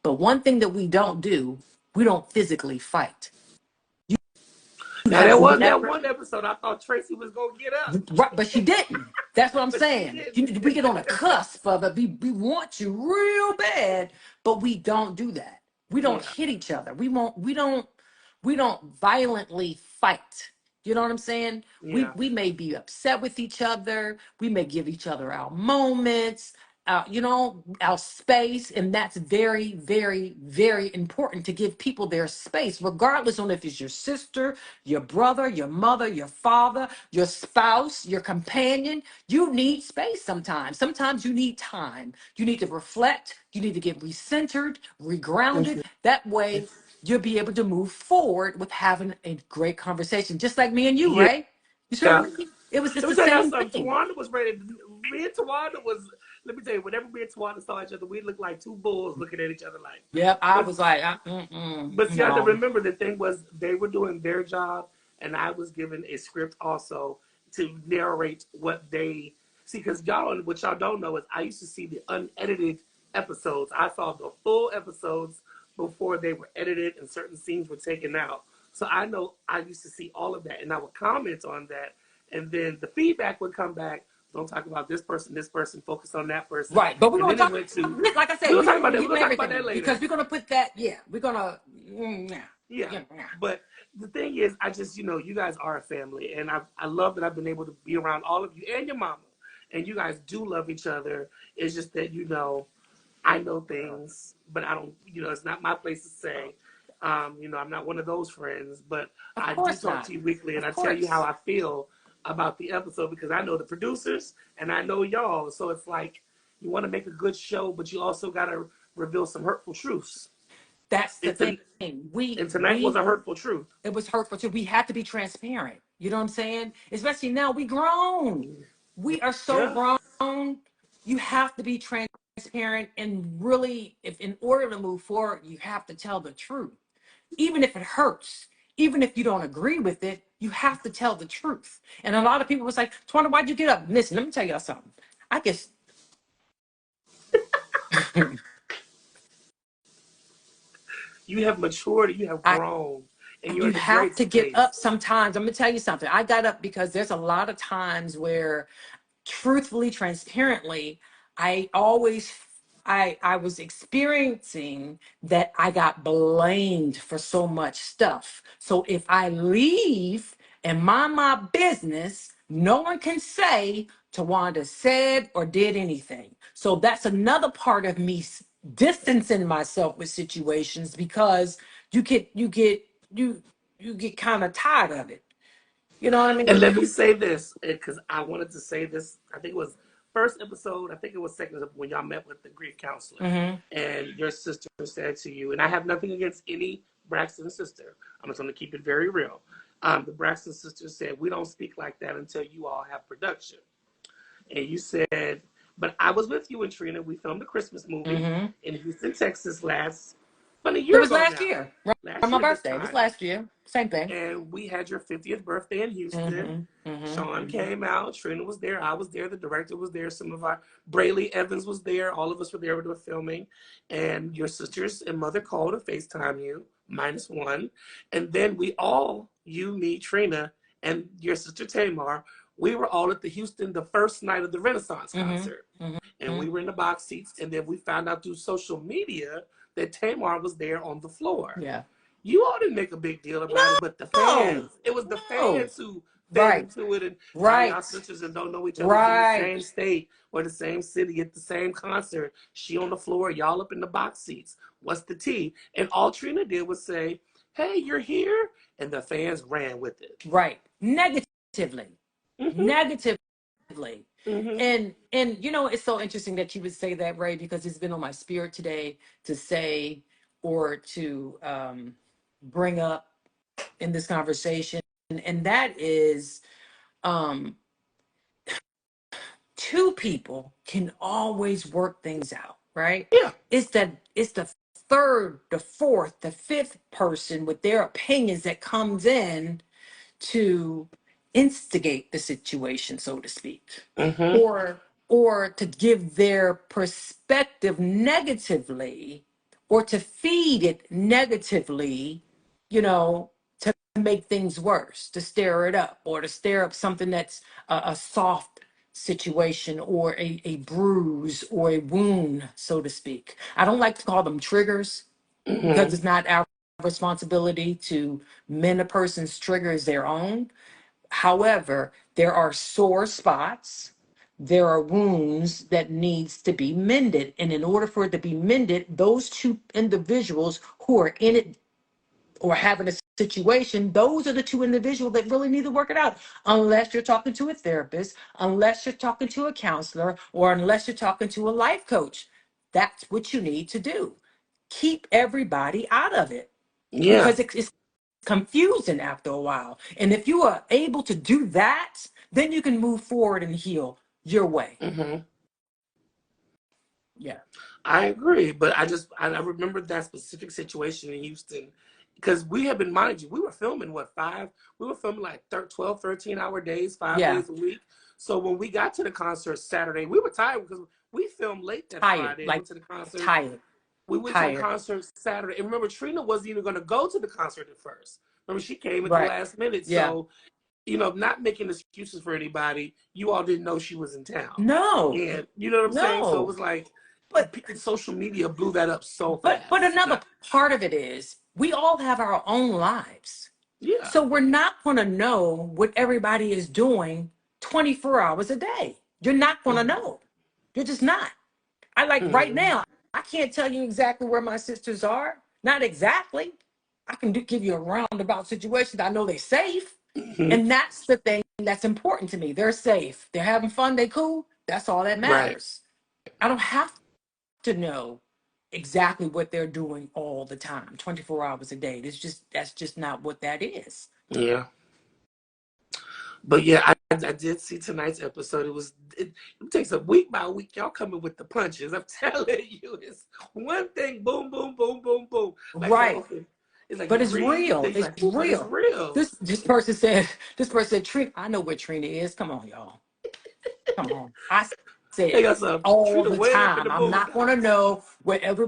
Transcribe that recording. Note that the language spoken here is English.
But one thing that we don't do, we don't physically fight. You Now have there was that never, one episode I thought Tracy was gonna get up, right, but she didn't. That's what I'm but she saying. didn't. We get on a cusp of it. We want you real bad, but we don't do that. We don't Yeah, hit each other. We don't violently fight. You know what I'm saying? We yeah, we may be upset with each other. We may give each other our moments, our space, and that's very, very, very important to give people their space, regardless on if it's your sister, your brother, your mother, your father, your spouse, your companion. You need space sometimes. Sometimes you need time. You need to reflect. You need to get recentered, regrounded. mhm, That way, you'll be able to move forward with having a great conversation, just like me and you, yeah. Ray. You sure it was just Let me the tell y'all same something. thing. Tawanda was ready. Me and Tawanda was. Let me tell you, whenever me and Tawanda saw each other, we looked like two bulls looking at each other like. Yep, I But was like, but you have to no. remember the thing was they were doing their job, and I was given a script also to narrate what they see. Because y'all, what y'all don't know is I used to see the unedited episodes. I saw the full episodes before they were edited and certain scenes were taken out. So I know I used to see all of that, and I would comment on that, and then the feedback would come back. Don't talk about this person, focus on that person, Right, but we're and gonna then it talk. went to. Like I We said, will we're talk gonna about that. give We're them gonna talk about that everything later. because we're gonna put that. Yeah, we're gonna. Yeah, Yeah, yeah, yeah. but the thing is, I just you guys are a family, and I love that I've been able to be around all of you and your mama, and you guys do love each other. It's just that I know things, but I don't. It's not my place to say. I'm not one of those friends, but Of I do course talk not. to you weekly, and Of I tell you how course. I feel about the episode because I know the producers and I know y'all. So it's like you want to make a good show, but you also got to reveal some hurtful truths. That's the And, thing. to, We and tonight was we a hurtful truth. it was hurtful too. We had to be transparent. You know what I'm saying? Especially now, we grown. We are so Yeah. grown. You have to be transparent and really, if in order to move forward, you have to tell the truth, even if it hurts, even if you don't agree with it. You have to tell the truth. And a lot of people was like, "Twana, why'd you get up?" Listen, let me tell y'all something. I guess You have matured, you have I grown, and you're you in a have great to get space. up sometimes. I'm gonna tell you something. I got up because there's a lot of times where truthfully, transparently, I always I was experiencing that I got blamed for so much stuff. So if I leave and mind my business, no one can say Tawanda said or did anything. So that's another part of me distancing myself with situations because you get you get you get kind of tired of it. You know what I And mean? let me say this, because I wanted to say this. I think it was first episode. I think it was second when y'all met with the grief counselor, Hmm. and your sister said to you, and I have nothing against any Braxton sister. I'm just going to keep it very real. The Braxton sister said, "We don't speak like that until you all have production." And you said, "But I was with you and Trina. We filmed a Christmas movie Hmm. in Houston, Texas about a It year was ago last now. year, Last around my year this birthday. It was time, last year. Same thing. and we had your 50th birthday in Houston. Hmm. Hmm. Sean Hmm. came out, Trina was there, I was there, the director was there, some of our Brayley Evans was there, all of us were there when we were filming, and your sisters and mother called to FaceTime you, minus one, and then we all, you, me, Trina, and your sister Tamar, we were all at the Houston the first night of the Renaissance Hmm. concert, and Hmm. we were in the box seats, and then we found out through social media that Tamar was there on the floor. Yeah. You all didn't make a big deal about it, but the No. fans, it was the No. fans who fed Right. into it and how y'all Right. sisters and don't know each other was in the Right. same state or the same city at the same concert. She on the floor, y'all up in the box seats. What's the tea? And all Trina did was say, "Hey, you're here," and the fans ran with it. Right. Negatively. Mm-hmm. Negatively. Mm-hmm. And it's so interesting that you would say that, Ray, because it's been on my spirit today to say or to bring up in this conversation. And that is um two people can always work things out, right? Yeah. It's the third, the fourth, the fifth person with their opinions that comes in to instigate the situation, so to speak, Mm-hmm. or to give their perspective negatively or to feed it negatively, to make things worse, to stir it up, or to stir up something that's a soft situation, or a bruise or a wound, so to speak. I don't like to call them triggers because Mm-hmm. it's not our responsibility to mend a person's triggers their own. However, there are sore spots, there are wounds that needs to be mended, and in order for it to be mended, those two individuals who are in it or having a situation, those are the two individuals that really need to work it out. Unless you're talking to a therapist, unless you're talking to a counselor, or unless you're talking to a life coach. That's what you need to do. Keep everybody out of it, Yeah. because it's confusing after a while. And if you are able to do that, then you can move forward and heal your way. Mm-hmm. Yeah. I agree, but I remember that specific situation in Houston because we had been managing. We were filming what, five? We were filming like 12, 13-hour days, five Yeah. days a week. So when we got to the concert Saturday, we were tired because we filmed late that Tired, Friday and like went to the concert. tired, We went to the tired. concert Saturday. And remember, Trina wasn't even going to go to the concert at first. Remember, she came at the Right. last minute. Yeah. So, not making excuses for anybody, you all didn't know she was in town. No, And you know what I'm saying? So it no. was like, But social media blew that up so but fast. another part of it is we all have our own lives. Yeah. So we're not going to know what everybody is doing 24 hours a day. You're not going to Mm-hmm. know. You're just not. I like right Mm-hmm. now, I can't tell you exactly where my sisters are. Not exactly. I can give you a roundabout situation. I know they're safe. Mm-hmm. And that's the thing that's important to me. They're safe. They're having fun. They cool. That's all that Right. matters. I don't have to know exactly what they're doing all the time, 24 hours a day. That's just not what that is. Yeah. But yeah, I did see tonight's episode. It takes a week by week. Y'all coming with the punches. I'm telling you, it's one thing, boom, boom, boom, boom, boom. Like it's like Right. okay, it's like But you it's breathe, real. then you're It's like, but it's real. real. This person said, Trina, I know where Trina is. Come on, y'all. Come on. I said They got some all Trina the way up in time. the I'm not going to boondocks. know where everybody